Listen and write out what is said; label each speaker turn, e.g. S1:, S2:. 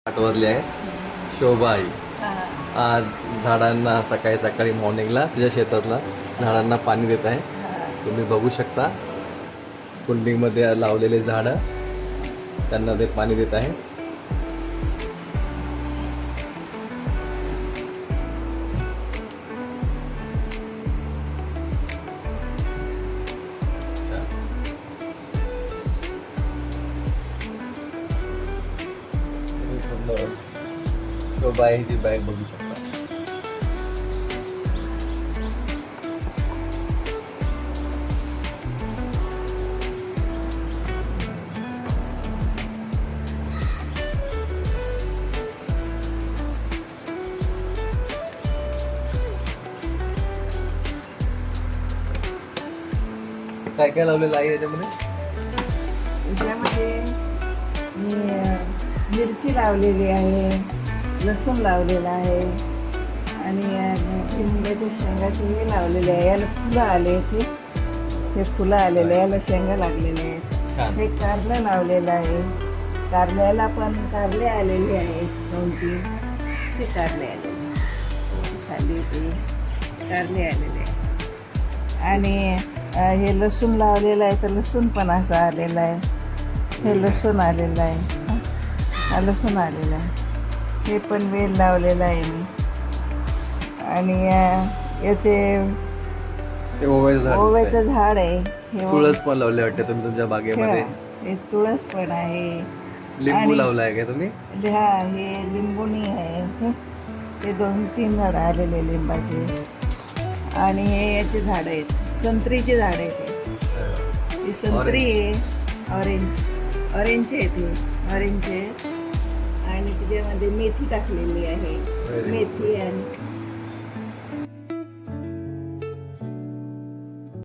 S1: आठवरली आहे शोभा आई. आज झाडांना सकाळी सकाळी मॉर्निंगला तिच्या शेतातला झाडांना पाणी देत आहे. तुम्ही बघू शकता कुंडीमध्ये लावलेले झाडं त्यांना ते पाणी देत आहे. शोभा आईची बॅग बघू शकता. काय काय लावलेलं आहे याच्यामध्ये?
S2: याच्यामध्ये मी मिरची लावलेली आहे, लसूण लावलेला आहे आणि लिंबाच्या शेंगाचे हे लावलेले आहे. याला फुलं आले हे फुलं आलेले आहे, याला शेंगा लागलेल्या आहेत. हे कारलं लावलेलं आहे, कारल्याला पण कारले आलेले आहेत 2-3. ते कारले आलेले खाली ते कारले आलेले आहे. आणि हे लसूण लावलेलं आहे तर लसूण पण असं आलेलं आहे. हे लसूण आलेलं आहे, हा लसूण आलेला आहे. हे पण वेल लावलेलं आहे मी. आणि याचे ओव्याचं झाड आहे. हे
S1: तुळस पण लावले वाटते तुम्ही तुमच्या बागेमध्ये.
S2: हे तुळस पण आहे.
S1: लिंबू लावलाय का तुम्ही?
S2: हा, हे लिंबुणी आहे. हे 2-3 झाडं आलेले लिंबाचे. आणि हे याचे झाडं आहेत, संत्रीचे झाड आहेत. हे संत्री आहे, ऑरेंजचे आहेत. हे ऑरेंजचे आहेत. आणि त्याच्यामध्ये मेथी टाकलेली आहे. मेथी आणि